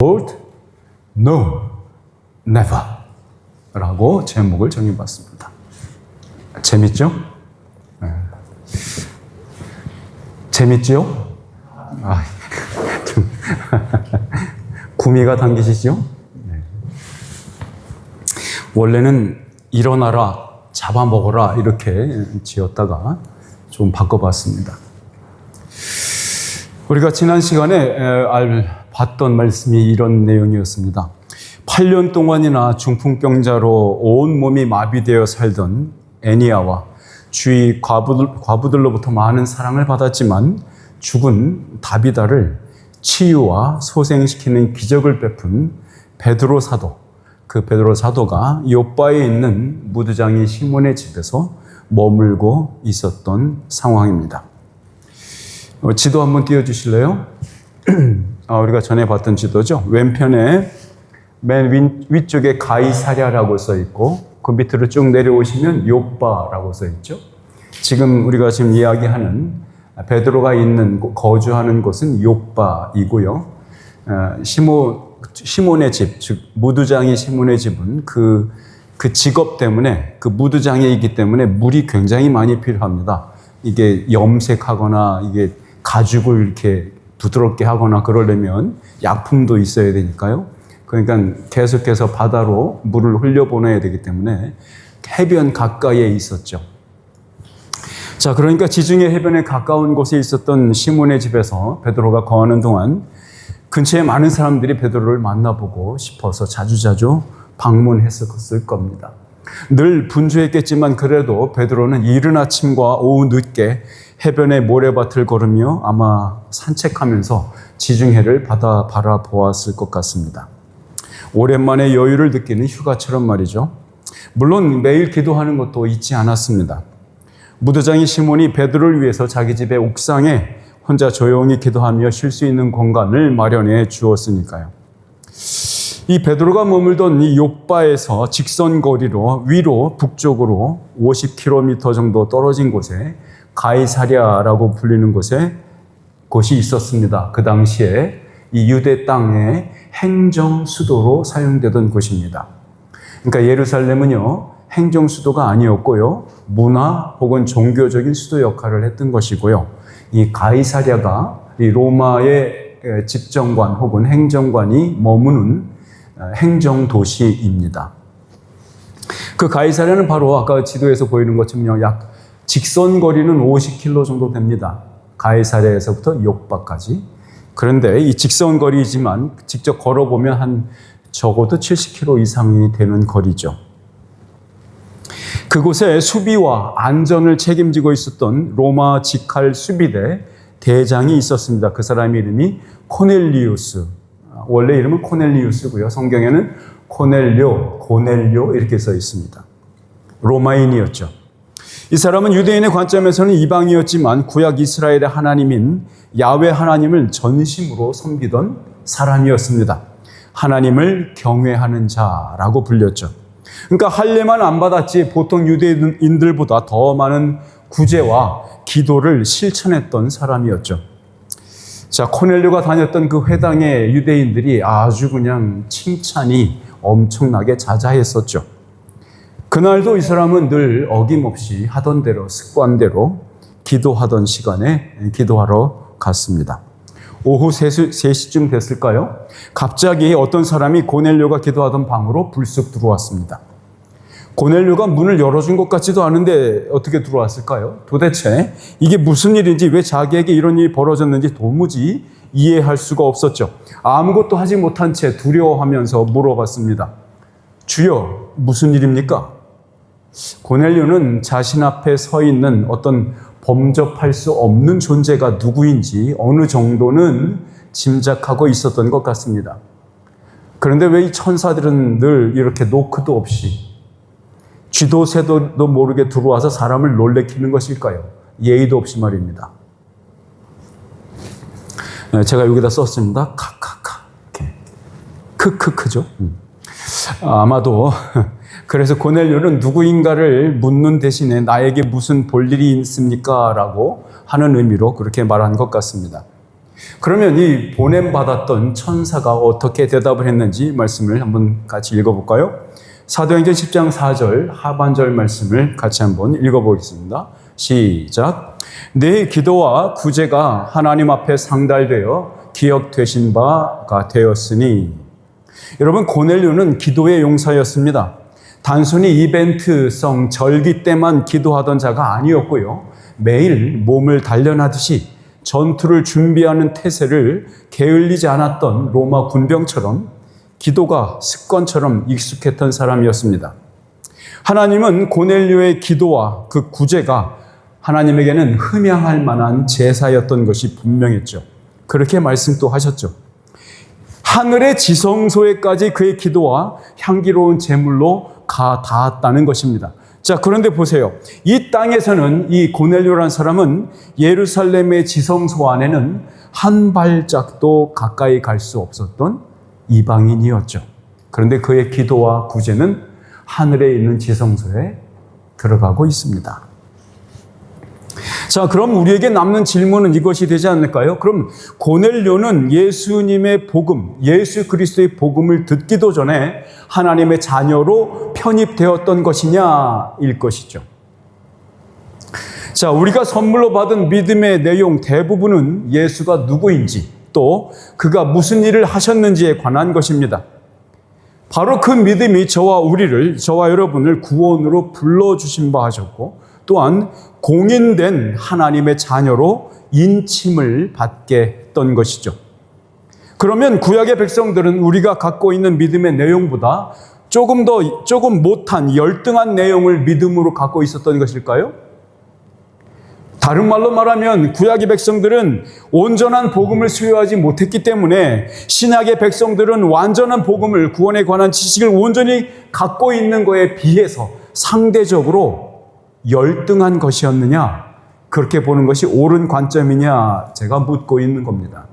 Lord, no, never 라고 제목을 정해봤습니다. 재밌죠? 네. 재밌지요? 구미가 당기시죠? 네. 원래는 일어나라, 잡아먹어라 이렇게 지었다가 좀 바꿔봤습니다. 우리가 지난 시간에 봤던 말씀이 이런 내용이었습니다. 8년 동안이나 중풍병자로 온몸이 마비되어 살던 애니아와 주위 과부들로부터 많은 사랑을 받았지만 죽은 다비다를 치유와 소생시키는 기적을 베푼 베드로 사도, 그 베드로 사도가 요바에 있는 무드장이 시몬의 집에서 머물고 있었던 상황입니다. 지도 한번 띄워주실래요? 우리가 전에 봤던 지도죠. 왼편에 맨 위쪽에 가이사랴라고 써있고 그 밑으로 쭉 내려오시면 요바라고 써있죠. 우리가 지금 이야기하는 베드로가 있는 거주하는 곳은 요바이고요. 시몬의 집, 즉 무두장이 시몬의 집은 그 직업 때문에, 그 무두장에 있기 때문에 물이 굉장히 많이 필요합니다. 이게 염색하거나 이게 가죽을 이렇게 부드럽게 하거나 그러려면 약품도 있어야 되니까요. 그러니까 계속해서 바다로 물을 흘려보내야 되기 때문에 해변 가까이에 있었죠. 자, 그러니까 지중해 해변에 가까운 곳에 있었던 시몬의 집에서 베드로가 거하는 동안 근처에 많은 사람들이 베드로를 만나보고 싶어서 자주자주 방문했었을 겁니다. 늘 분주했겠지만 그래도 베드로는 이른 아침과 오후 늦게 해변의 모래밭을 걸으며 아마 산책하면서 지중해를 바라보았을 것 같습니다. 오랜만에 여유를 느끼는 휴가처럼 말이죠. 물론 매일 기도하는 것도 잊지 않았습니다. 무드장이 시몬이 베드로를 위해서 자기 집의 옥상에 혼자 조용히 기도하며 쉴 수 있는 공간을 마련해 주었으니까요. 이 베드로가 머물던 이 요바에서 직선거리로 위로 북쪽으로 50km 정도 떨어진 곳에 가이사랴라고 불리는 곳이 있었습니다. 그 당시에 이 유대 땅의 행정 수도로 사용되던 곳입니다. 그러니까 예루살렘은요, 행정 수도가 아니었고요, 문화 혹은 종교적인 수도 역할을 했던 것이고요. 이 가이사랴가 이 로마의 집정관 혹은 행정관이 머무는 행정도시입니다. 그 가이사랴는 바로 아까 지도에서 보이는 것처럼 약 직선거리는 50km 정도 됩니다. 가이사랴에서부터 요바까지. 그런데 이 직선거리지만 직접 걸어보면 적어도 70km 이상이 되는 거리죠. 그곳에 수비와 안전을 책임지고 있었던 로마 직할 수비대 대장이 있었습니다. 그 사람 이름이 코넬리우스. 원래 이름은 코넬리우스고요. 성경에는 고넬료 이렇게 써 있습니다. 로마인이었죠. 이 사람은 유대인의 관점에서는 이방이었지만 구약 이스라엘의 하나님인 야훼 하나님을 전심으로 섬기던 사람이었습니다. 하나님을 경외하는 자라고 불렸죠. 그러니까 할례만 안 받았지 보통 유대인들보다 더 많은 구제와 기도를 실천했던 사람이었죠. 자, 코넬료가 다녔던 그 회당의 유대인들이 아주 그냥 칭찬이 엄청나게 자자했었죠. 그날도 이 사람은 늘 어김없이 하던 대로 습관대로 기도하던 시간에 기도하러 갔습니다. 오후 3시쯤 됐을까요? 갑자기 어떤 사람이 고넬료가 기도하던 방으로 불쑥 들어왔습니다. 고넬료가 문을 열어준 것 같지도 않은데 어떻게 들어왔을까요? 도대체 이게 무슨 일인지, 왜 자기에게 이런 일이 벌어졌는지 도무지 이해할 수가 없었죠. 아무것도 하지 못한 채 두려워하면서 물어봤습니다. 주여, 무슨 일입니까? 고넬료는 자신 앞에 서 있는 어떤 범접할 수 없는 존재가 누구인지 어느 정도는 짐작하고 있었던 것 같습니다. 그런데 왜 이 천사들은 늘 이렇게 노크도 없이 쥐도 새도 모르게 들어와서 사람을 놀래키는 것일까요? 예의도 없이 말입니다. 제가 여기다 썼습니다. 카카카. 이렇게. 크크크죠. 아마도 그래서 고넬료는 누구인가를 묻는 대신에 나에게 무슨 볼일이 있습니까? 라고 하는 의미로 그렇게 말한 것 같습니다. 그러면 이 보냄받았던 천사가 어떻게 대답을 했는지 말씀을 한번 같이 읽어볼까요? 사도행전 10장 4절 하반절 말씀을 같이 한번 읽어보겠습니다. 시작. 네 기도와 구제가 하나님 앞에 상달되어 기억되신 바가 되었으니. 여러분, 고넬료는 기도의 용사였습니다. 단순히 이벤트성 절기 때만 기도하던 자가 아니었고요. 매일 몸을 단련하듯이 전투를 준비하는 태세를 게을리지 않았던 로마 군병처럼 기도가 습관처럼 익숙했던 사람이었습니다. 하나님은 고넬료의 기도와 그 구제가 하나님에게는 흠양할 만한 제사였던 것이 분명했죠. 그렇게 말씀도 하셨죠. 하늘의 지성소에까지 그의 기도와 향기로운 제물로 가 닿았다는 것입니다. 자, 그런데 보세요. 이 땅에서는 이 고넬료라는 사람은 예루살렘의 지성소 안에는 한 발짝도 가까이 갈 수 없었던 이방인이었죠. 그런데 그의 기도와 구제는 하늘에 있는 지성소에 들어가고 있습니다. 자, 그럼 우리에게 남는 질문은 이것이 되지 않을까요? 그럼 고넬료는 예수님의 복음, 예수 그리스도의 복음을 듣기도 전에 하나님의 자녀로 편입되었던 것이냐일 것이죠. 자, 우리가 선물로 받은 믿음의 내용 대부분은 예수가 누구인지 또 그가 무슨 일을 하셨는지에 관한 것입니다. 바로 그 믿음이 저와 여러분을 구원으로 불러주신 바 하셨고 또한 공인된 하나님의 자녀로 인침을 받게 했던 것이죠. 그러면 구약의 백성들은 우리가 갖고 있는 믿음의 내용보다 조금 못한 열등한 내용을 믿음으로 갖고 있었던 것일까요? 다른 말로 말하면 구약의 백성들은 온전한 복음을 수여하지 못했기 때문에 신약의 백성들은 완전한 복음을, 구원에 관한 지식을 온전히 갖고 있는 것에 비해서 상대적으로 열등한 것이었느냐? 그렇게 보는 것이 옳은 관점이냐? 제가 묻고 있는 겁니다.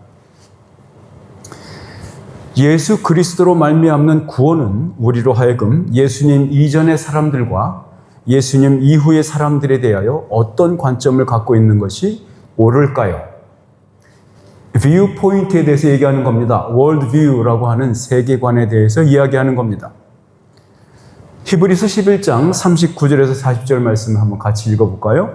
예수 그리스도로 말미암는 구원은 우리로 하여금 예수님 이전의 사람들과 예수님 이후의 사람들에 대하여 어떤 관점을 갖고 있는 것이 옳을까요? 뷰포인트에 대해서 얘기하는 겁니다. 월드뷰라고 하는 세계관에 대해서 이야기하는 겁니다. 히브리서 11장 39절에서 40절 말씀을 한번 같이 읽어볼까요?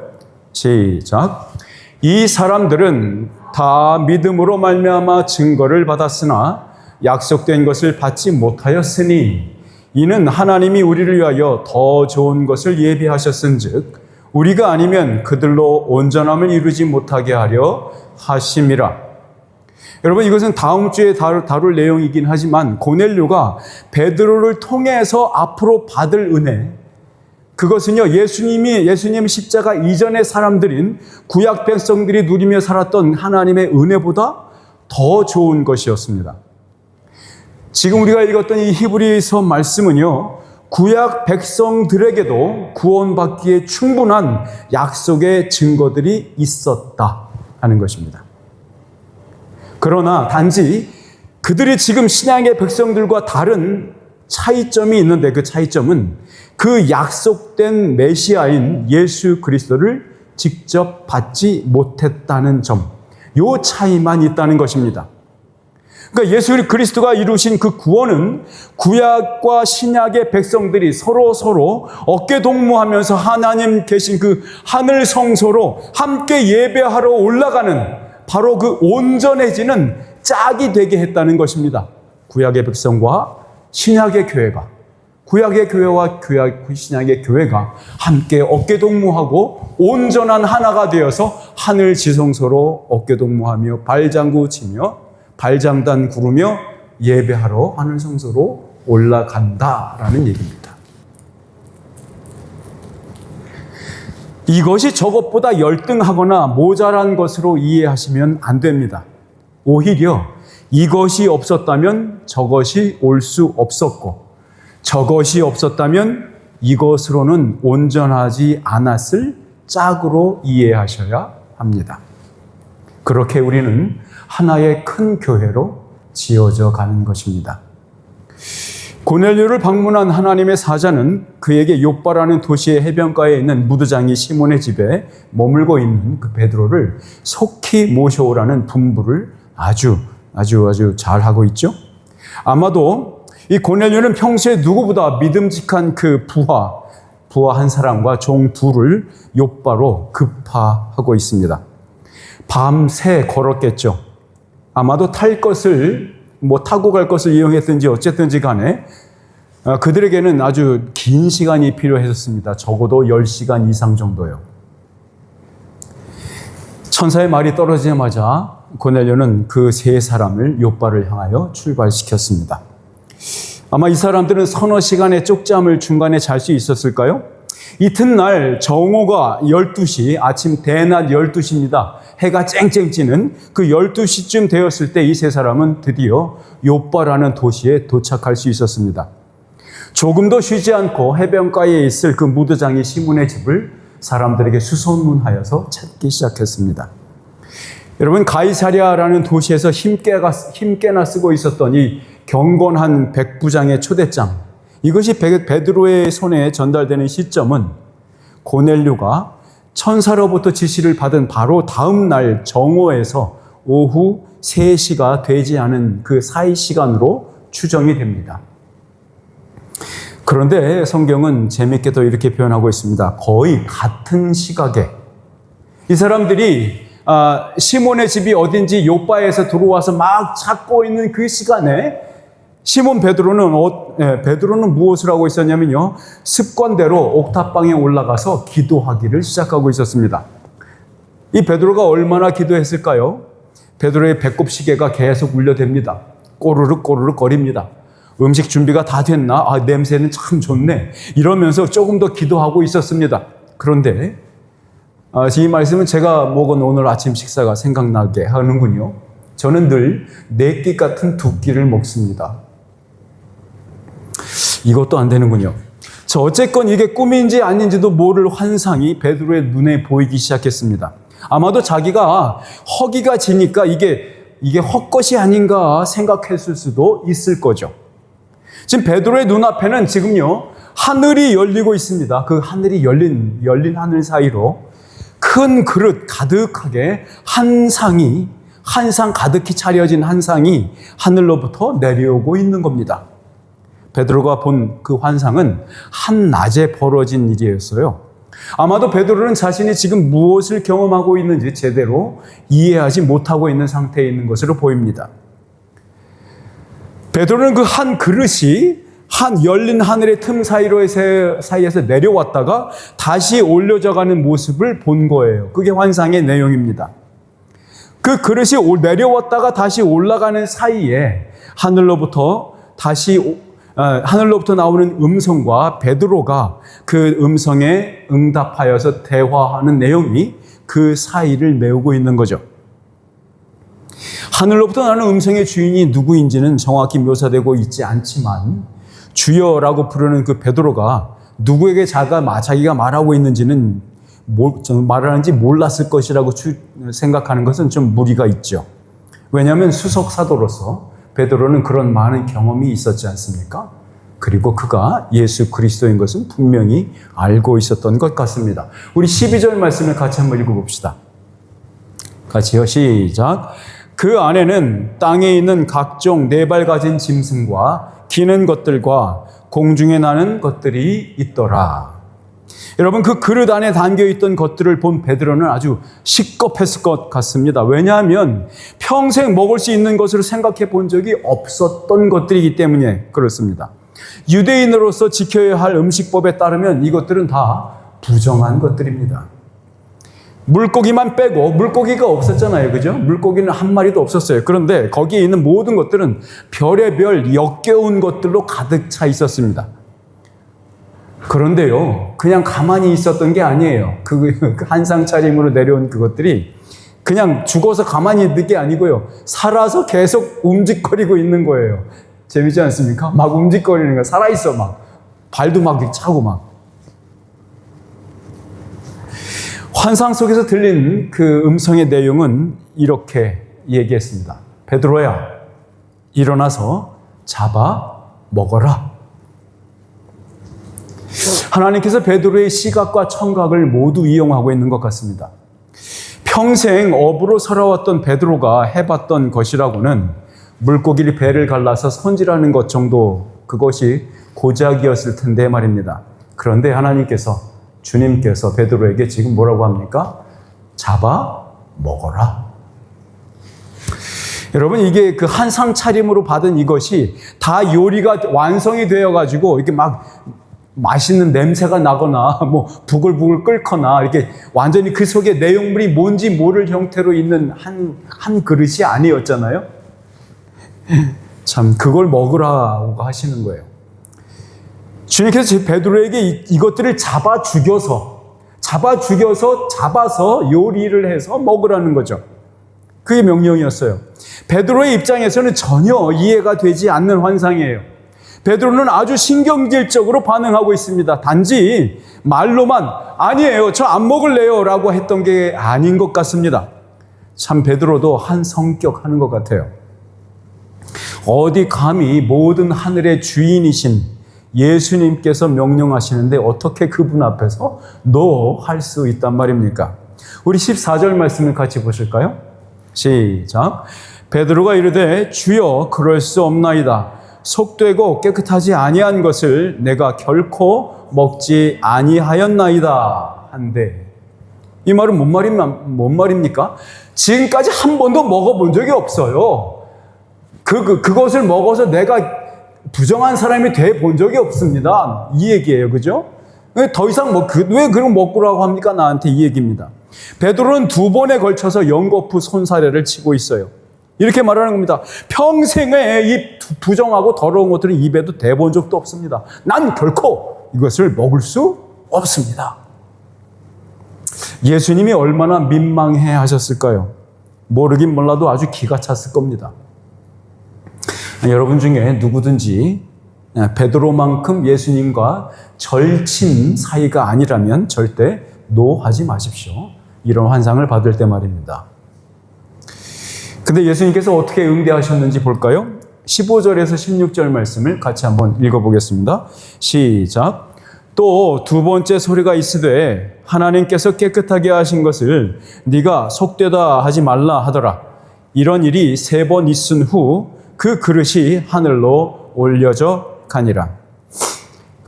시작. 이 사람들은 다 믿음으로 말미암아 증거를 받았으나 약속된 것을 받지 못하였으니 이는 하나님이 우리를 위하여 더 좋은 것을 예비하셨은즉 우리가 아니면 그들로 온전함을 이루지 못하게 하려 하심이라. 여러분, 이것은 다음 주에 다룰 내용이긴 하지만 고넬료가 베드로를 통해서 앞으로 받을 은혜, 그것은요 예수님 십자가 이전의 사람들인 구약 백성들이 누리며 살았던 하나님의 은혜보다 더 좋은 것이었습니다. 지금 우리가 읽었던 이 히브리서 말씀은요 구약 백성들에게도 구원받기에 충분한 약속의 증거들이 있었다 하는 것입니다. 그러나 단지 그들이 지금 신약의 백성들과 다른 차이점이 있는데 그 차이점은 그 약속된 메시아인 예수 그리스도를 직접 받지 못했다는 점, 요 차이만 있다는 것입니다. 그러니까 예수 그리스도가 이루신 그 구원은 구약과 신약의 백성들이 서로 어깨 동무하면서 하나님 계신 그 하늘 성소로 함께 예배하러 올라가는 바로 그 온전해지는 짝이 되게 했다는 것입니다. 구약의 백성과 신약의 교회가, 구약의 교회와 신약의 교회가 함께 어깨동무하고 온전한 하나가 되어서 하늘 지성소로 어깨동무하며 발장구 치며 발장단 구르며 예배하러 하늘 성소로 올라간다라는 얘기입니다. 이것이 저것보다 열등하거나 모자란 것으로 이해하시면 안 됩니다. 오히려 이것이 없었다면 저것이 올 수 없었고 저것이 없었다면 이것으로는 온전하지 않았을 짝으로 이해하셔야 합니다. 그렇게 우리는 하나의 큰 교회로 지어져 가는 것입니다. 고넬료를 방문한 하나님의 사자는 그에게 욥바라는 도시의 해변가에 있는 무드장이 시몬의 집에 머물고 있는 그 베드로를 속히 모셔오라는 분부를 아주 잘하고 있죠. 아마도 이 고넬료는 평소에 누구보다 믿음직한 그 부하 한 사람과 종 둘을 욥바로 급파하고 있습니다. 밤새 걸었겠죠. 아마도 타고 갈 것을 이용했든지 어쨌든지 간에 그들에게는 아주 긴 시간이 필요했었습니다. 적어도 10시간 이상 정도요. 천사의 말이 떨어지자마자 고넬료는 그 세 사람을 욥바를 향하여 출발시켰습니다. 아마 이 사람들은 서너 시간의 쪽잠을 중간에 잘 수 있었을까요? 이튿날 정오가 12시, 아침 대낮 12시입니다. 해가 쨍쨍 찌는 그 12시쯤 되었을 때 이 세 사람은 드디어 욥바라는 도시에 도착할 수 있었습니다. 조금도 쉬지 않고 해변가에 있을 그 무도장이 시몬의 집을 사람들에게 수소문하여서 찾기 시작했습니다. 여러분, 가이사랴라는 도시에서 힘께나 쓰고 있었던 이 경건한 백부장의 초대장, 이것이 베드로의 손에 전달되는 시점은 고넬료가 천사로부터 지시를 받은 바로 다음 날 정오에서 오후 3시가 되지 않은 그 사이 시간으로 추정이 됩니다. 그런데 성경은 재미있게도 이렇게 표현하고 있습니다. 거의 같은 시각에 이 사람들이 시몬의 집이 어딘지 욥바에서 들어와서 막 찾고 있는 그 시간에 시몬 베드로는 무엇을 하고 있었냐면요, 습관대로 옥탑방에 올라가서 기도하기를 시작하고 있었습니다. 이 베드로가 얼마나 기도했을까요? 베드로의 배꼽 시계가 계속 울려댑니다. 꼬르륵 거립니다. 음식 준비가 다 됐나? 냄새는 참 좋네. 이러면서 조금 더 기도하고 있었습니다. 그런데 이 말씀은 제가 먹은 오늘 아침 식사가 생각나게 하는군요. 저는 늘 4끼 같은 2끼를 먹습니다. 이것도 안 되는군요. 어쨌건 이게 꿈인지 아닌지도 모를 환상이 베드로의 눈에 보이기 시작했습니다. 아마도 자기가 허기가 지니까 이게 헛것이 아닌가 생각했을 수도 있을 거죠. 지금 베드로의 눈앞에는 지금요, 하늘이 열리고 있습니다. 그 하늘이 열린 하늘 사이로 큰 그릇 가득하게 한상 가득히 차려진 한상이 하늘로부터 내려오고 있는 겁니다. 베드로가 본 그 환상은 한낮에 벌어진 일이었어요. 아마도 베드로는 자신이 지금 무엇을 경험하고 있는지 제대로 이해하지 못하고 있는 상태에 있는 것으로 보입니다. 베드로는 그 한 그릇이 열린 하늘의 틈 사이에서 내려왔다가 다시 올려져가는 모습을 본 거예요. 그게 환상의 내용입니다. 그 그릇이 내려왔다가 다시 올라가는 사이에 하늘로부터 나오는 음성과 베드로가 그 음성에 응답하여서 대화하는 내용이 그 사이를 메우고 있는 거죠. 하늘로부터 나오는 음성의 주인이 누구인지는 정확히 묘사되고 있지 않지만 주여라고 부르는 그 베드로가 누구에게 자기가 말하고 있는지는 말하는지 몰랐을 것이라고 생각하는 것은 좀 무리가 있죠. 왜냐하면 수석 사도로서 베드로는 그런 많은 경험이 있었지 않습니까? 그리고 그가 예수 그리스도인 것은 분명히 알고 있었던 것 같습니다. 우리 12절 말씀을 같이 한번 읽어봅시다. 같이요. 시작. 그 안에는 땅에 있는 각종 4발 가진 짐승과 기는 것들과 공중에 나는 것들이 있더라. 여러분, 그 그릇 안에 담겨있던 것들을 본 베드로는 아주 식겁했을 것 같습니다. 왜냐하면 평생 먹을 수 있는 것으로 생각해 본 적이 없었던 것들이기 때문에 그렇습니다. 유대인으로서 지켜야 할 음식법에 따르면 이것들은 다 부정한 것들입니다. 물고기만 빼고, 물고기가 없었잖아요. 그죠? 물고기는 한 마리도 없었어요. 그런데 거기에 있는 모든 것들은 별의별 역겨운 것들로 가득 차 있었습니다. 그런데요, 그냥 가만히 있었던 게 아니에요. 그 한상 차림으로 내려온 그것들이 그냥 죽어서 가만히 있는 게 아니고요, 살아서 계속 움직거리고 있는 거예요. 재밌지 않습니까? 막 움직거리는 거야. 살아있어, 막. 발도 막 차고 막. 환상 속에서 들린 그 음성의 내용은 이렇게 얘기했습니다. 베드로야, 일어나서 잡아 먹어라. 하나님께서 베드로의 시각과 청각을 모두 이용하고 있는 것 같습니다. 평생 업으로 살아왔던 베드로가 해봤던 것이라고는 물고기를 배를 갈라서 손질하는 것 정도, 그것이 고작이었을 텐데 말입니다. 그런데 하나님께서, 주님께서 베드로에게 지금 뭐라고 합니까? 잡아 먹어라. 여러분, 이게 그 한상 차림으로 받은 이것이 다 요리가 완성이 되어가지고 이렇게 막 맛있는 냄새가 나거나 뭐 부글부글 끓거나 이렇게 완전히 그 속에 내용물이 뭔지 모를 형태로 있는 한 그릇이 아니었잖아요. 참, 그걸 먹으라고 하시는 거예요. 주님께서 베드로에게 이것들을 잡아서 요리를 해서 먹으라는 거죠. 그게 명령이었어요. 베드로의 입장에서는 전혀 이해가 되지 않는 환상이에요. 베드로는 아주 신경질적으로 반응하고 있습니다. 단지 말로만 아니에요, 저 안 먹을래요 라고 했던 게 아닌 것 같습니다. 참, 베드로도 한 성격 하는 것 같아요. 어디 감히 모든 하늘의 주인이신 예수님께서 명령하시는데 어떻게 그분 앞에서 너 할 수 있단 말입니까? 우리 14절 말씀을 같이 보실까요? 시작. 베드로가 이르되 주여 그럴 수 없나이다. 속되고 깨끗하지 아니한 것을 내가 결코 먹지 아니하였나이다 한데, 이 말은 뭔 말입니까? 지금까지 한 번도 먹어본 적이 없어요. 그것을 먹어서 내가 부정한 사람이 돼 본 적이 없습니다. 이 얘기예요. 그죠? 더 이상 왜 그럼 먹으라고 합니까? 나한테 이 얘기입니다. 베드로는 2번에 걸쳐서 연거푸 손사래를 치고 있어요. 이렇게 말하는 겁니다. 평생에 이 부정하고 더러운 것들은 입에도 대본 적도 없습니다. 난 결코 이것을 먹을 수 없습니다. 예수님이 얼마나 민망해 하셨을까요? 모르긴 몰라도 아주 기가 찼을 겁니다. 여러분 중에 누구든지 베드로만큼 예수님과 절친 사이가 아니라면 절대 노하지 마십시오. 이런 환상을 받을 때 말입니다. 근데 예수님께서 어떻게 응대하셨는지 볼까요? 15절에서 16절 말씀을 같이 한번 읽어보겠습니다. 시작. 또 2번째 소리가 있으되 하나님께서 깨끗하게 하신 것을 네가 속되다 하지 말라 하더라. 이런 일이 3번 있은 후 그 그릇이 하늘로 올려져 가니라.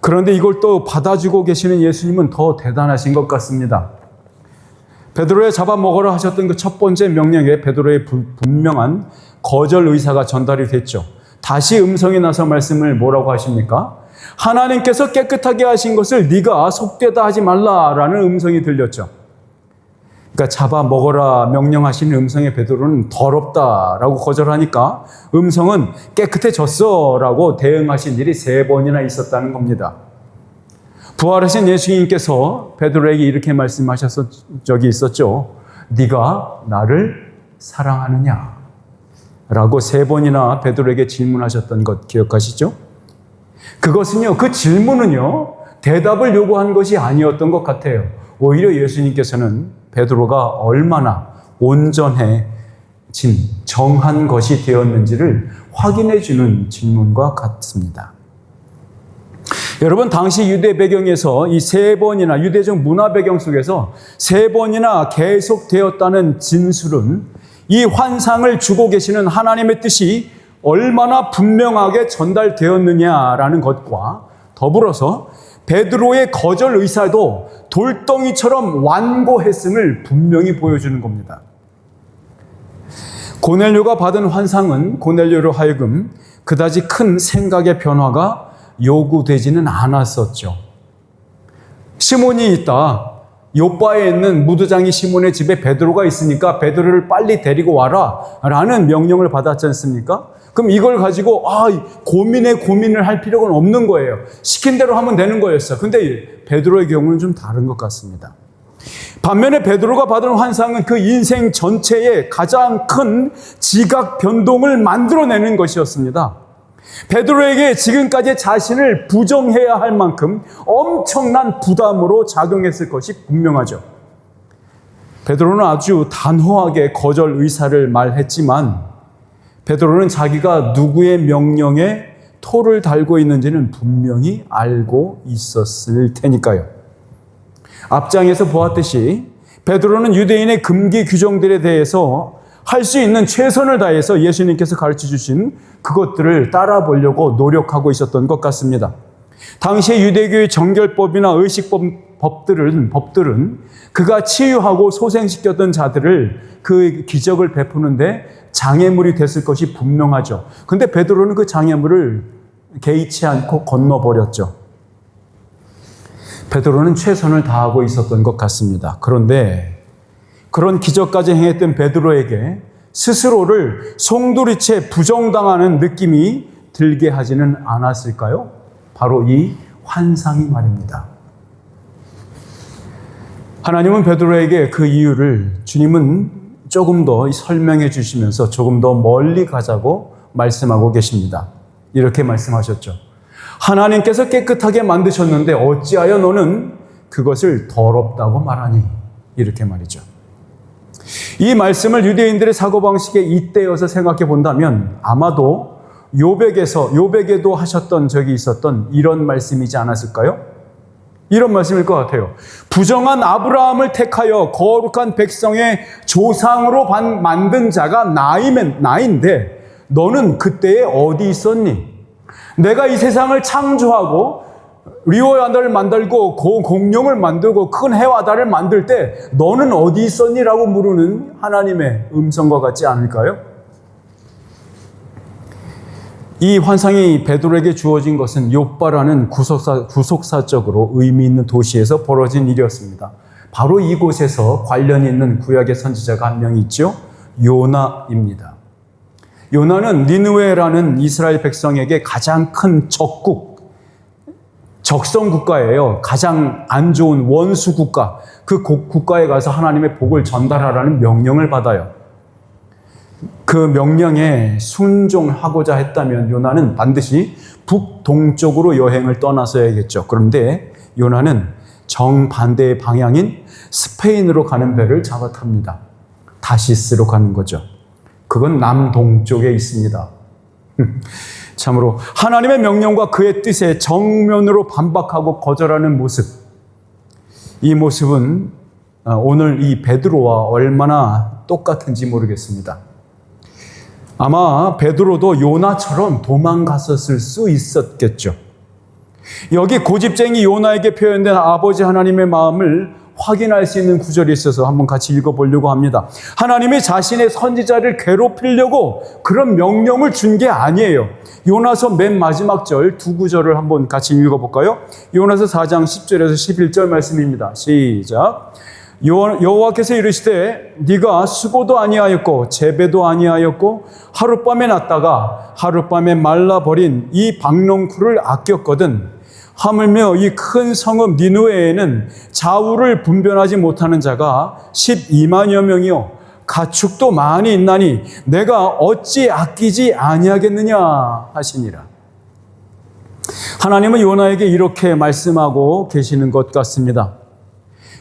그런데 이걸 또 받아주고 계시는 예수님은 더 대단하신 것 같습니다. 베드로의 잡아먹으라 하셨던 그 첫 번째 명령에 베드로의 분명한 거절 의사가 전달이 됐죠. 다시 음성이 나서 말씀을 뭐라고 하십니까? 하나님께서 깨끗하게 하신 것을 네가 속되다 하지 말라라는 음성이 들렸죠. 그러니까 잡아먹어라 명령하시는 음성의 베드로는 더럽다라고 거절하니까 음성은 깨끗해졌어라고 대응하신 일이 3번이나 있었다는 겁니다. 부활하신 예수님께서 베드로에게 이렇게 말씀하셨던 적이 있었죠. 네가 나를 사랑하느냐? 라고 3번이나 베드로에게 질문하셨던 것 기억하시죠? 그것은요, 그 질문은요, 대답을 요구한 것이 아니었던 것 같아요. 오히려 예수님께서는 베드로가 얼마나 온전해진 정한 것이 되었는지를 확인해 주는 질문과 같습니다. 여러분, 당시 유대 배경에서 이 3번이나 유대적 문화 배경 속에서 3번이나 계속되었다는 진술은 이 환상을 주고 계시는 하나님의 뜻이 얼마나 분명하게 전달되었느냐라는 것과 더불어서 베드로의 거절 의사도 돌덩이처럼 완고했음을 분명히 보여주는 겁니다. 고넬료가 받은 환상은 고넬료로 하여금 그다지 큰 생각의 변화가 요구되지는 않았었죠. 시몬이 있다. 요바에 있는 무두장이 시몬의 집에 베드로가 있으니까 베드로를 빨리 데리고 와라 라는 명령을 받았지 않습니까? 그럼 이걸 가지고 고민을 할 필요가 없는 거예요. 시킨 대로 하면 되는 거였어. 근데 베드로의 경우는 좀 다른 것 같습니다. 반면에 베드로가 받은 환상은 그 인생 전체에 가장 큰 지각 변동을 만들어내는 것이었습니다. 베드로에게 지금까지 자신을 부정해야 할 만큼 엄청난 부담으로 작용했을 것이 분명하죠. 베드로는 아주 단호하게 거절 의사를 말했지만 베드로는 자기가 누구의 명령에 토를 달고 있는지는 분명히 알고 있었을 테니까요. 앞장에서 보았듯이 베드로는 유대인의 금기 규정들에 대해서 할 수 있는 최선을 다해서 예수님께서 가르쳐 주신 그것들을 따라 보려고 노력하고 있었던 것 같습니다. 당시의 유대교의 정결법이나 의식법들은 그가 치유하고 소생시켰던 자들을 그 기적을 베푸는데 장애물이 됐을 것이 분명하죠. 근데 베드로는 그 장애물을 개의치 않고 건너버렸죠. 베드로는 최선을 다하고 있었던 것 같습니다. 그런데 그런 기적까지 행했던 베드로에게 스스로를 송두리째 부정당하는 느낌이 들게 하지는 않았을까요? 바로 이 환상이 말입니다. 하나님은 베드로에게 그 이유를 주님은 조금 더 설명해 주시면서 조금 더 멀리 가자고 말씀하고 계십니다. 이렇게 말씀하셨죠. 하나님께서 깨끗하게 만드셨는데 어찌하여 너는 그것을 더럽다고 말하니? 이렇게 말이죠. 이 말씀을 유대인들의 사고방식에 잇대어서 생각해 본다면 아마도 요백에도 하셨던 적이 있었던 이런 말씀이지 않았을까요? 이런 말씀일 것 같아요. 부정한 아브라함을 택하여 거룩한 백성의 조상으로 만든 자가 나인데 너는 그때에 어디 있었니? 내가 이 세상을 창조하고 리오야다를 만들고 공룡을 만들고 큰 해와 달을 만들 때 너는 어디 있었니? 라고 물으는 하나님의 음성과 같지 않을까요? 이 환상이 베드로에게 주어진 것은 욥바라는 구속사적으로 의미 있는 도시에서 벌어진 일이었습니다. 바로 이곳에서 관련이 있는 구약의 선지자가 한 명 있죠. 요나입니다. 요나는 니느웨라는 이스라엘 백성에게 가장 큰 적성 국가예요. 가장 안 좋은 원수 국가. 그 국가에 가서 하나님의 복을 전달하라는 명령을 받아요. 그 명령에 순종하고자 했다면 요나는 반드시 북동쪽으로 여행을 떠나서야겠죠. 그런데 요나는 정반대의 방향인 스페인으로 가는 배를 잡아 탑니다. 다시스로 가는 거죠. 그건 남동쪽에 있습니다. 참으로 하나님의 명령과 그의 뜻에 정면으로 반박하고 거절하는 모습. 이 모습은 오늘 이 베드로와 얼마나 똑같은지 모르겠습니다. 아마 베드로도 요나처럼 도망갔었을 수 있었겠죠. 여기 고집쟁이 요나에게 표현된 아버지 하나님의 마음을 확인할 수 있는 구절이 있어서 한번 같이 읽어보려고 합니다. 하나님이 자신의 선지자를 괴롭히려고 그런 명령을 준 게 아니에요. 요나서 맨 마지막 절 두 구절을 한번 같이 읽어볼까요? 요나서 4장 10절에서 11절 말씀입니다. 시작. 여호와께서 이르시되 네가 수고도 아니하였고 재배도 아니하였고 하룻밤에 났다가 하룻밤에 말라버린 이 박농쿨을 아꼈거든. 하물며 이 큰 성읍 니느웨에는 자우를 분별하지 못하는 자가 12만여 명이요 가축도 많이 있나니 내가 어찌 아끼지 아니하겠느냐 하시니라. 하나님은 요나에게 이렇게 말씀하고 계시는 것 같습니다.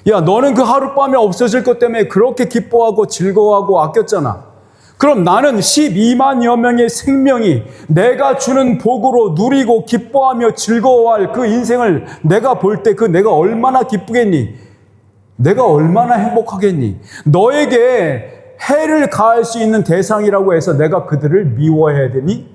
야, 너는 그 하룻밤에 없어질 것 때문에 그렇게 기뻐하고 즐거워하고 아꼈잖아. 그럼 나는 12만여 명의 생명이 내가 주는 복으로 누리고 기뻐하며 즐거워할 그 인생을 내가 볼 때 내가 얼마나 기쁘겠니? 내가 얼마나 행복하겠니? 너에게 해를 가할 수 있는 대상이라고 해서 내가 그들을 미워해야 되니?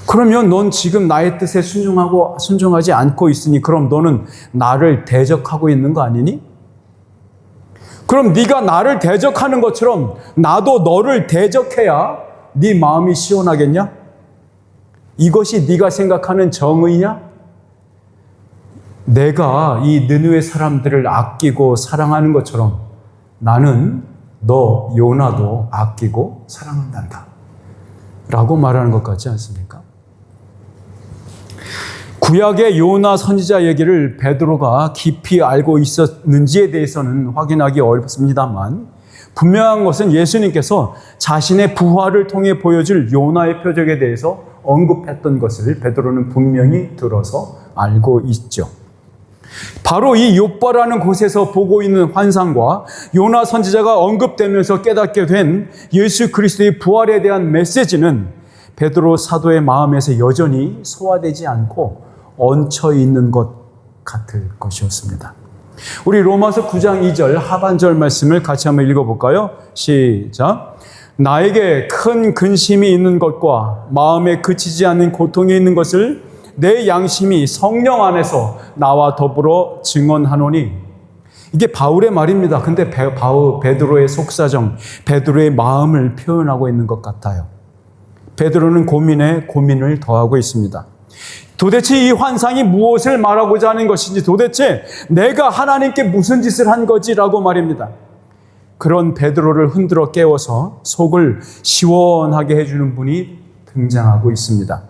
그러면 넌 지금 나의 뜻에 순종하지 않고 있으니 그럼 너는 나를 대적하고 있는 거 아니니? 그럼 네가 나를 대적하는 것처럼 나도 너를 대적해야 네 마음이 시원하겠냐? 이것이 네가 생각하는 정의냐? 내가 이 느느웨 사람들을 아끼고 사랑하는 것처럼 나는 너 요나도 아끼고 사랑한단다 라고 말하는 것 같지 않습니까? 구약의 요나 선지자 얘기를 베드로가 깊이 알고 있었는지에 대해서는 확인하기 어렵습니다만 분명한 것은 예수님께서 자신의 부활을 통해 보여줄 요나의 표적에 대해서 언급했던 것을 베드로는 분명히 들어서 알고 있죠. 바로 이 욥바라는 곳에서 보고 있는 환상과 요나 선지자가 언급되면서 깨닫게 된 예수 그리스도의 부활에 대한 메시지는 베드로 사도의 마음에서 여전히 소화되지 않고 얹혀 있는 것 같을 것이었습니다. 우리 로마서 9장 2절 하반절 말씀을 같이 한번 읽어볼까요? 시작. 나에게 큰 근심이 있는 것과 마음에 그치지 않는 고통이 있는 것을 내 양심이 성령 안에서 나와 더불어 증언하노니. 이게 바울의 말입니다. 근데 베드로의 속사정, 베드로의 마음을 표현하고 있는 것 같아요. 베드로는 고민에 고민을 더하고 있습니다. 도대체 이 환상이 무엇을 말하고자 하는 것인지, 도대체 내가 하나님께 무슨 짓을 한 거지라고 말입니다. 그런 베드로를 흔들어 깨워서 속을 시원하게 해주는 분이 등장하고 있습니다.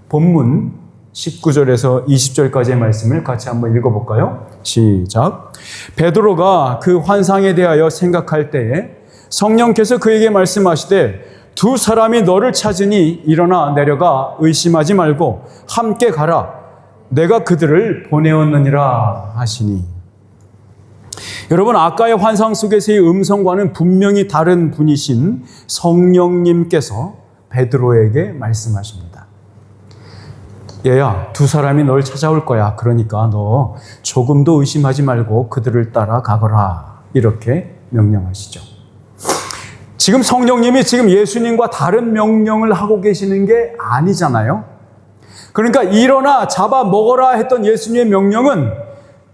본문 19절에서 20절까지의 말씀을 같이 한번 읽어볼까요? 시작. 베드로가 그 환상에 대하여 생각할 때에 성령께서 그에게 말씀하시되 두 사람이 너를 찾으니 일어나 내려가 의심하지 말고 함께 가라. 내가 그들을 보내었느니라 하시니. 여러분, 아까의 환상 속에서의 음성과는 분명히 다른 분이신 성령님께서 베드로에게 말씀하십니다. 얘야, 두 사람이 널 찾아올 거야. 그러니까 너 조금도 의심하지 말고 그들을 따라 가거라. 이렇게 명령하시죠. 지금 성령님이 지금 예수님과 다른 명령을 하고 계시는 게 아니잖아요. 그러니까 일어나 잡아 먹어라 했던 예수님의 명령은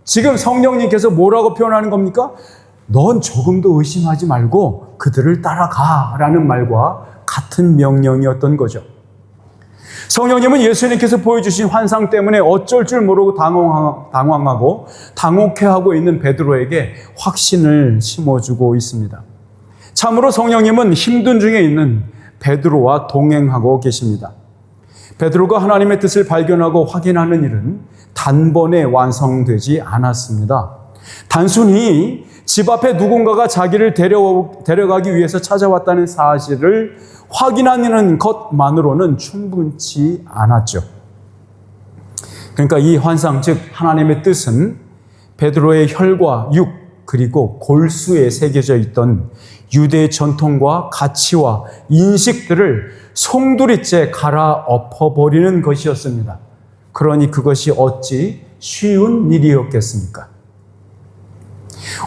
지금 성령님께서 뭐라고 표현하는 겁니까? 넌 조금도 의심하지 말고 그들을 따라가라는 말과 같은 명령이었던 거죠. 성령님은 예수님께서 보여주신 환상 때문에 어쩔 줄 모르고 당황하고 당혹해하고 있는 베드로에게 확신을 심어주고 있습니다. 참으로 성령님은 힘든 중에 있는 베드로와 동행하고 계십니다. 베드로가 하나님의 뜻을 발견하고 확인하는 일은 단번에 완성되지 않았습니다. 단순히 집 앞에 누군가가 자기를 데려가기 위해서 찾아왔다는 사실을 확인하는 것만으로는 충분치 않았죠. 그러니까 이 환상, 즉 하나님의 뜻은 베드로의 혈과 육 그리고 골수에 새겨져 있던 유대 전통과 가치와 인식들을 송두리째 갈아엎어버리는 것이었습니다. 그러니 그것이 어찌 쉬운 일이었겠습니까?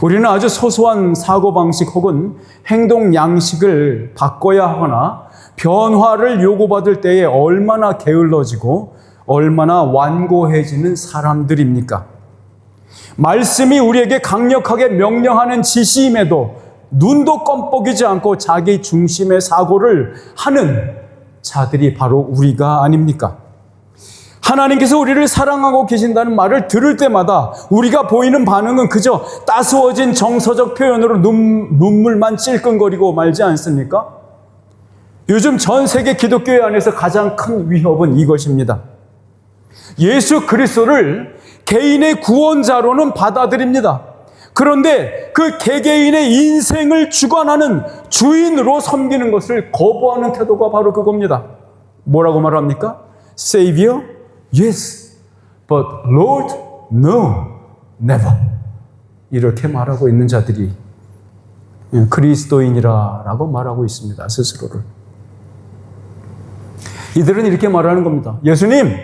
우리는 아주 소소한 사고방식 혹은 행동 양식을 바꿔야 하거나 변화를 요구받을 때에 얼마나 게을러지고 얼마나 완고해지는 사람들입니까? 말씀이 우리에게 강력하게 명령하는 지시임에도 눈도 껌뻑이지 않고 자기 중심의 사고를 하는 자들이 바로 우리가 아닙니까? 하나님께서 우리를 사랑하고 계신다는 말을 들을 때마다 우리가 보이는 반응은 그저 따스워진 정서적 표현으로 눈물만 찔끔거리고 말지 않습니까? 요즘 전 세계 기독교회 안에서 가장 큰 위협은 이것입니다. 예수 그리스도를 개인의 구원자로는 받아들입니다. 그런데 그 개개인의 인생을 주관하는 주인으로 섬기는 것을 거부하는 태도가 바로 그겁니다. 뭐라고 말합니까? Savior? Yes. But Lord? No. Never. 이렇게 말하고 있는 자들이 그리스도인이라고 말하고 있습니다. 스스로를. 이들은 이렇게 말하는 겁니다. 예수님,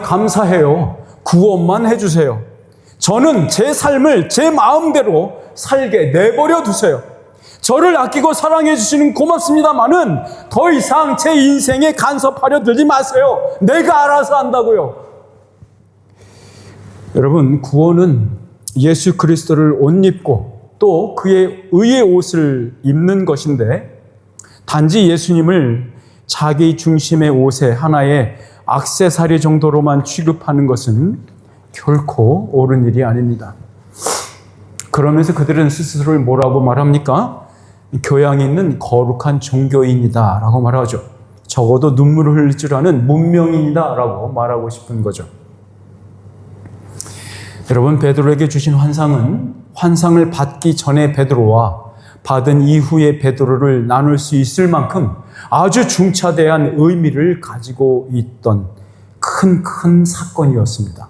감사해요. 구원만 해주세요. 저는 제 삶을 제 마음대로 살게 내버려 두세요. 저를 아끼고 사랑해 주시는 고맙습니다만은 더 이상 제 인생에 간섭하려 들지 마세요. 내가 알아서 한다고요. 여러분, 구원은 예수 그리스도를 옷 입고 또 그의 의의 옷을 입는 것인데, 단지 예수님을 자기 중심의 옷의 하나의 액세서리 정도로만 취급하는 것은 결코 옳은 일이 아닙니다. 그러면서 그들은 스스로를 뭐라고 말합니까? 교양 있는 거룩한 종교인이다 라고 말하죠. 적어도 눈물을 흘릴 줄 아는 문명인이다 라고 말하고 싶은 거죠. 여러분, 베드로에게 주신 환상은 환상을 받기 전에 베드로와 받은 이후의 베드로를 나눌 수 있을 만큼 아주 중차대한 의미를 가지고 있던 큰 사건이었습니다.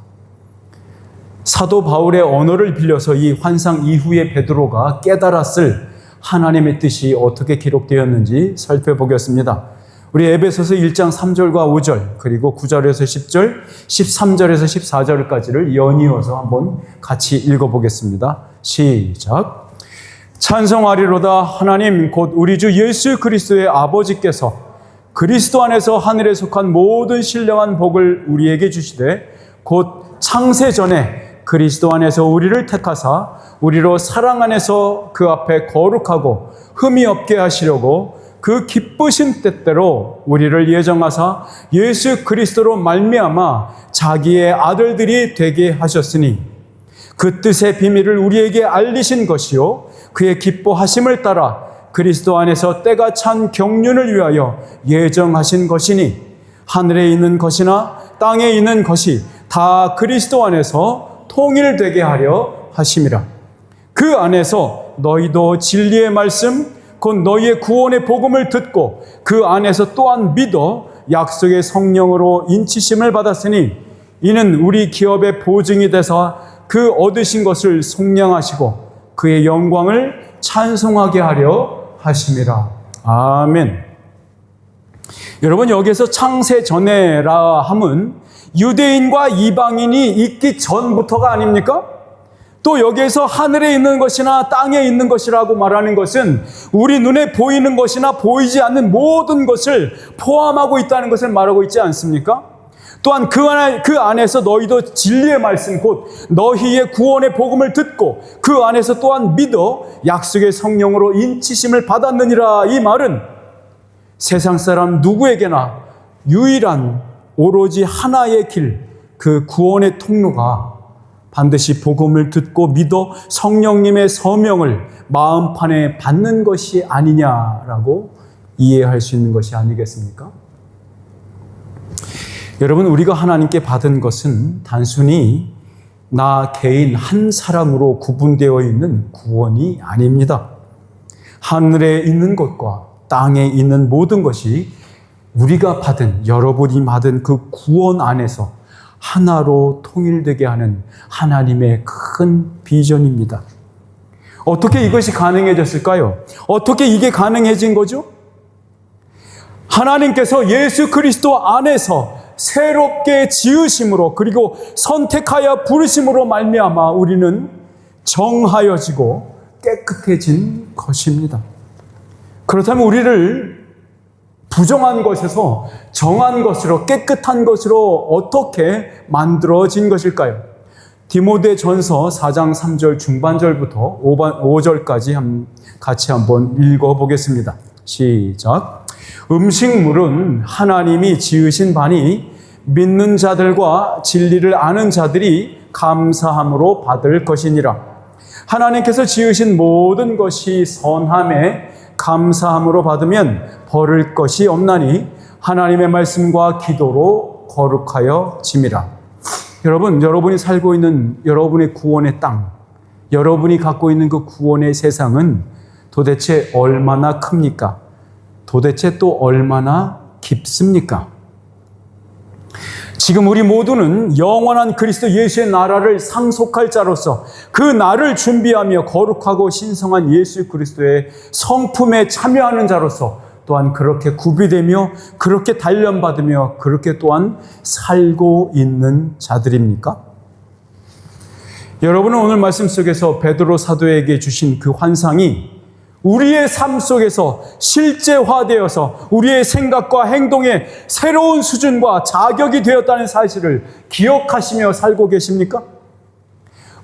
사도 바울의 언어를 빌려서 이 환상 이후의 베드로가 깨달았을 하나님의 뜻이 어떻게 기록되었는지 살펴보겠습니다. 우리 에베소서 1장 3절과 5절 그리고 9절에서 10절, 13절에서 14절까지를 연이어서 한번 같이 읽어보겠습니다. 시작. 찬송하리로다 하나님 곧 우리 주 예수 그리스도의 아버지께서 그리스도 안에서 하늘에 속한 모든 신령한 복을 우리에게 주시되 곧 창세 전에 그리스도 안에서 우리를 택하사 우리로 사랑 안에서 그 앞에 거룩하고 흠이 없게 하시려고 그 기쁘신 뜻대로 우리를 예정하사 예수 그리스도로 말미암아 자기의 아들들이 되게 하셨으니 그 뜻의 비밀을 우리에게 알리신 것이요 그의 기뻐하심을 따라 그리스도 안에서 때가 찬 경륜을 위하여 예정하신 것이니 하늘에 있는 것이나 땅에 있는 것이 다 그리스도 안에서 통일되게 하려 하심이라. 그 안에서 너희도 진리의 말씀 곧 너희의 구원의 복음을 듣고 그 안에서 또한 믿어 약속의 성령으로 인치심을 받았으니 이는 우리 기업의 보증이 되사 그 얻으신 것을 속량하시고 그의 영광을 찬송하게 하려 하심이라. 아멘. 여러분, 여기에서 창세 전에라 함은 유대인과 이방인이 있기 전부터가 아닙니까? 또 여기에서 하늘에 있는 것이나 땅에 있는 것이라고 말하는 것은 우리 눈에 보이는 것이나 보이지 않는 모든 것을 포함하고 있다는 것을 말하고 있지 않습니까? 또한 그 안에서 너희도 진리의 말씀 곧 너희의 구원의 복음을 듣고 그 안에서 또한 믿어 약속의 성령으로 인치심을 받았느니라. 이 말은 세상 사람 누구에게나 유일한 오로지 하나의 길, 그 구원의 통로가 반드시 복음을 듣고 믿어 성령님의 서명을 마음판에 받는 것이 아니냐라고 이해할 수 있는 것이 아니겠습니까? 여러분, 우리가 하나님께 받은 것은 단순히 나 개인 한 사람으로 구분되어 있는 구원이 아닙니다. 하늘에 있는 것과 땅에 있는 모든 것이 우리가 받은, 여러분이 받은 그 구원 안에서 하나로 통일되게 하는 하나님의 큰 비전입니다. 어떻게 이것이 가능해졌을까요? 어떻게 이게 가능해진 거죠? 하나님께서 예수 그리스도 안에서 새롭게 지으심으로 그리고 선택하여 부르심으로 말미암아 우리는 정하여지고 깨끗해진 것입니다. 그렇다면 우리를 부정한 것에서 정한 것으로 깨끗한 것으로 어떻게 만들어진 것일까요? 디모데전서 4장 3절 중반절부터 5절까지 같이 한번 읽어보겠습니다. 시작. 음식물은 하나님이 지으신 바니 믿는 자들과 진리를 아는 자들이 감사함으로 받을 것이니라. 하나님께서 지으신 모든 것이 선함에 감사함으로 받으면 버릴 것이 없나니 하나님의 말씀과 기도로 거룩하여 짐이라. 여러분, 여러분이 살고 있는 여러분의 구원의 땅, 여러분이 갖고 있는 그 구원의 세상은 도대체 얼마나 큽니까? 도대체 또 얼마나 깊습니까? 지금 우리 모두는 영원한 그리스도 예수의 나라를 상속할 자로서 그 날을 준비하며 거룩하고 신성한 예수 그리스도의 성품에 참여하는 자로서 또한 그렇게 구비되며 그렇게 단련받으며 그렇게 또한 살고 있는 자들입니까? 여러분은 오늘 말씀 속에서 베드로 사도에게 주신 그 환상이 우리의 삶 속에서 실제화되어서 우리의 생각과 행동의 새로운 수준과 자격이 되었다는 사실을 기억하시며 살고 계십니까?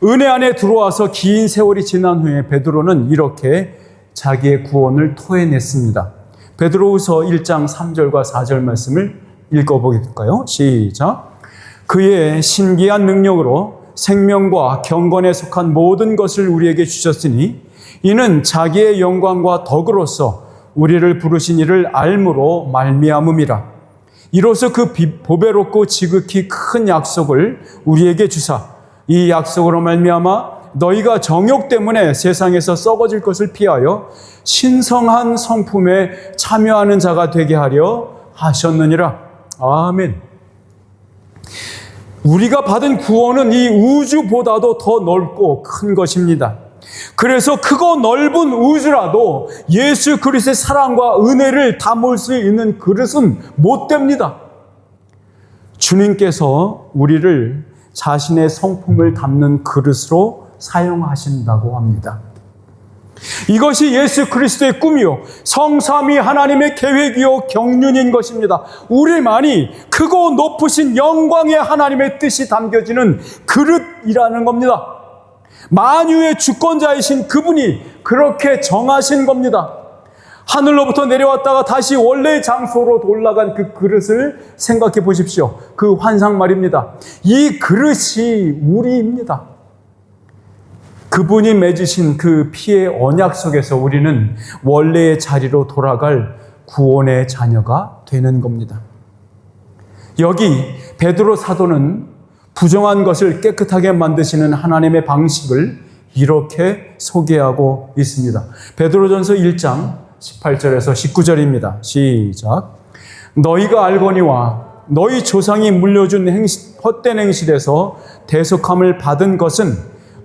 은혜 안에 들어와서 긴 세월이 지난 후에 베드로는 이렇게 자기의 구원을 토해냈습니다. 베드로후서 1장 3절과 4절 말씀을 읽어보겠까요? 시작. 그의 신기한 능력으로 생명과 경건에 속한 모든 것을 우리에게 주셨으니 이는 자기의 영광과 덕으로서 우리를 부르신 이를 알므로 말미암음이라. 이로써 그 보배롭고 지극히 큰 약속을 우리에게 주사 이 약속으로 말미암아 너희가 정욕 때문에 세상에서 썩어질 것을 피하여 신성한 성품에 참여하는 자가 되게 하려 하셨느니라. 아멘. 우리가 받은 구원은 이 우주보다도 더 넓고 큰 것입니다. 그래서 크고 넓은 우주라도 예수 그리스도의 사랑과 은혜를 담을 수 있는 그릇은 못 됩니다. 주님께서 우리를 자신의 성품을 담는 그릇으로 사용하신다고 합니다. 이것이 예수 그리스도의 꿈이요, 성삼위 하나님의 계획이요 경륜인 것입니다. 우리만이 크고 높으신 영광의 하나님의 뜻이 담겨지는 그릇이라는 겁니다. 만유의 주권자이신 그분이 그렇게 정하신 겁니다. 하늘로부터 내려왔다가 다시 원래의 장소로 올라간 그 그릇을 생각해 보십시오. 그 환상 말입니다. 이 그릇이 우리입니다. 그분이 맺으신 그 피의 언약 속에서 우리는 원래의 자리로 돌아갈 구원의 자녀가 되는 겁니다. 여기 베드로 사도는 부정한 것을 깨끗하게 만드시는 하나님의 방식을 이렇게 소개하고 있습니다. 베드로전서 1장 18절에서 19절입니다. 시작. 너희가 알거니와 너희 조상이 물려준 헛된 행실에서 대속함을 받은 것은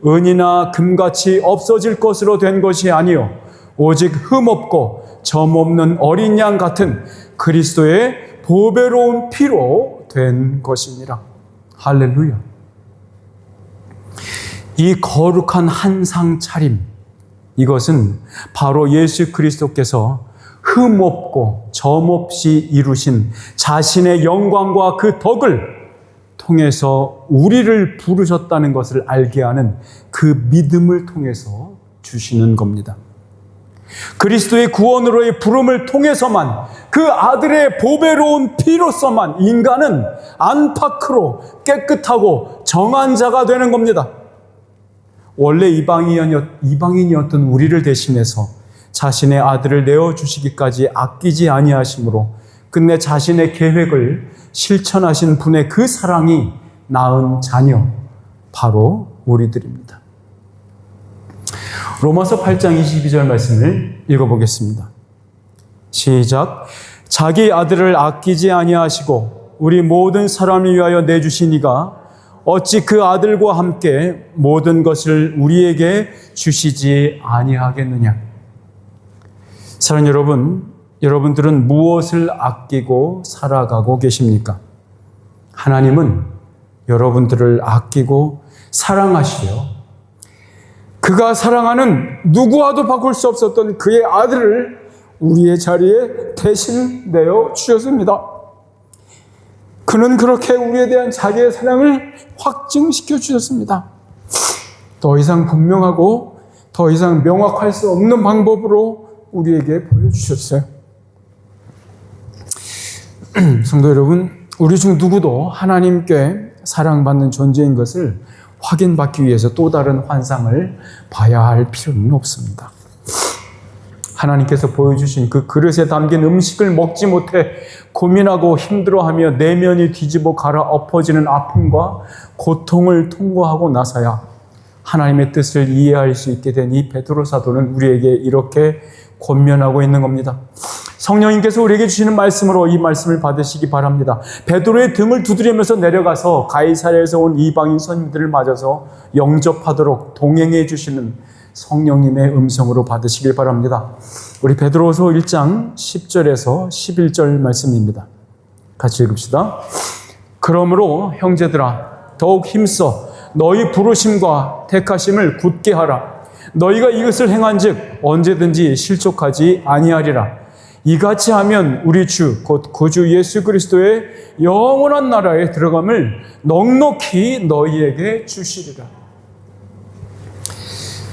은이나 금같이 없어질 것으로 된 것이 아니요 오직 흠없고 점없는 어린 양 같은 그리스도의 보배로운 피로 된 것이니라. 할렐루야. 이 거룩한 한상 차림, 이것은 바로 예수 그리스도께서 흠없고 점없이 이루신 자신의 영광과 그 덕을 통해서 우리를 부르셨다는 것을 알게 하는 그 믿음을 통해서 주시는 겁니다. 그리스도의 구원으로의 부름을 통해서만, 그 아들의 보배로운 피로서만 인간은 안팎으로 깨끗하고 정한 자가 되는 겁니다. 원래 이방인이었던 우리를 대신해서 자신의 아들을 내어주시기까지 아끼지 아니하심으로 끝내 자신의 계획을 실천하신 분의 그 사랑이 낳은 자녀, 바로 우리들입니다. 로마서 8장 22절 말씀을 읽어보겠습니다. 시작. 자기 아들을 아끼지 아니하시고 우리 모든 사람을 위하여 내주시니가 어찌 그 아들과 함께 모든 것을 우리에게 주시지 아니하겠느냐. 사랑하는 여러분, 여러분들은 무엇을 아끼고 살아가고 계십니까? 하나님은 여러분들을 아끼고 사랑하시려 그가 사랑하는 누구와도 바꿀 수 없었던 그의 아들을 우리의 자리에 대신 내어 주셨습니다. 그는 그렇게 우리에 대한 자기의 사랑을 확증시켜 주셨습니다. 더 이상 분명하고 더 이상 명확할 수 없는 방법으로 우리에게 보여주셨어요. 성도 여러분, 우리 중 누구도 하나님께 사랑받는 존재인 것을 확인받기 위해서 또 다른 환상을 봐야 할 필요는 없습니다. 하나님께서 보여주신 그 그릇에 담긴 음식을 먹지 못해 고민하고 힘들어하며 내면이 뒤집어 갈아 엎어지는 아픔과 고통을 통과하고 나서야 하나님의 뜻을 이해할 수 있게 된 이 베드로 사도는 우리에게 이렇게 권면하고 있는 겁니다. 성령님께서 우리에게 주시는 말씀으로 이 말씀을 받으시기 바랍니다. 베드로의 등을 두드리면서 내려가서 가이사랴에서 온 이방인 선생님들을 맞아서 영접하도록 동행해 주시는 성령님의 음성으로 받으시길 바랍니다. 우리 베드로서 1장 10절에서 11절 말씀입니다. 같이 읽읍시다. 그러므로 형제들아 더욱 힘써 너희 부르심과 택하심을 굳게 하라. 너희가 이것을 행한즉 언제든지 실족하지 아니하리라. 이같이 하면 우리 주 곧 구주 예수 그리스도의 영원한 나라에 들어감을 넉넉히 너희에게 주시리라.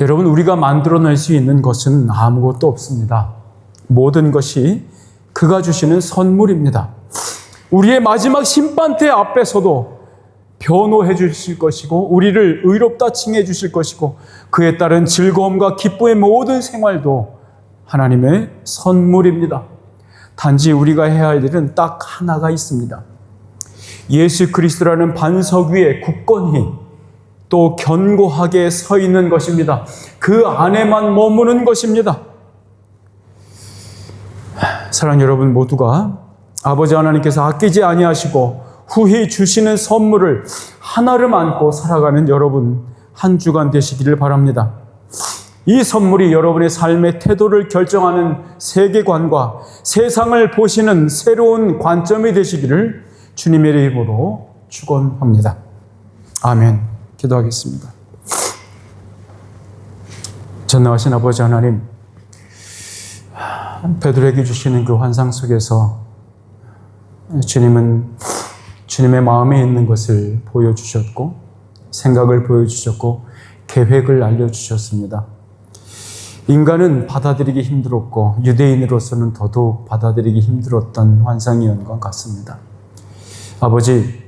여러분, 우리가 만들어낼 수 있는 것은 아무것도 없습니다. 모든 것이 그가 주시는 선물입니다. 우리의 마지막 심판대 앞에서도 변호해 주실 것이고 우리를 의롭다 칭해 주실 것이고 그에 따른 즐거움과 기쁨의 모든 생활도 하나님의 선물입니다. 단지 우리가 해야 할 일은 딱 하나가 있습니다. 예수 그리스도라는 반석 위에 굳건히 또 견고하게 서 있는 것입니다. 그 안에만 머무는 것입니다. 사랑하는 여러분 모두가 아버지 하나님께서 아끼지 아니하시고 후히 주시는 선물을 하나를 안고 살아가는 여러분 한 주간 되시기를 바랍니다. 이 선물이 여러분의 삶의 태도를 결정하는 세계관과 세상을 보시는 새로운 관점이 되시기를 주님의 이름으로 축원합니다. 아멘. 기도하겠습니다. 전능하신 아버지 하나님, 베드로에게 주시는 그 환상 속에서 주님은 주님의 마음에 있는 것을 보여주셨고, 생각을 보여주셨고, 계획을 알려주셨습니다. 인간은 받아들이기 힘들었고, 유대인으로서는 더더욱 받아들이기 힘들었던 환상이었던 것 같습니다. 아버지,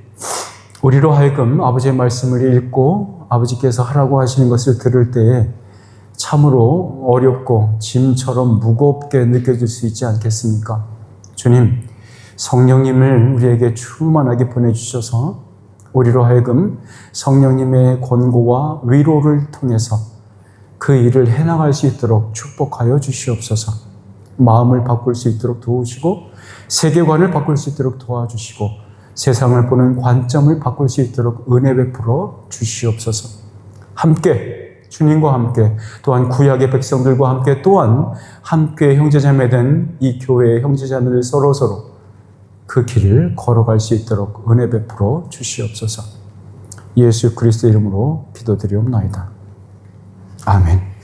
우리로 하여금 아버지의 말씀을 읽고 아버지께서 하라고 하시는 것을 들을 때에 참으로 어렵고 짐처럼 무겁게 느껴질 수 있지 않겠습니까? 주님, 성령님을 우리에게 충만하게 보내주셔서 우리로 하여금 성령님의 권고와 위로를 통해서 그 일을 해나갈 수 있도록 축복하여 주시옵소서. 마음을 바꿀 수 있도록 도우시고 세계관을 바꿀 수 있도록 도와주시고 세상을 보는 관점을 바꿀 수 있도록 은혜 베풀어 주시옵소서. 함께 주님과 함께 또한 구약의 백성들과 함께 또한 함께 형제자매 된 이 교회의 형제자매들 서로서로 그 길을 걸어갈 수 있도록 은혜 베풀어 주시옵소서. 예수 그리스도 이름으로 기도드리옵나이다. 아멘.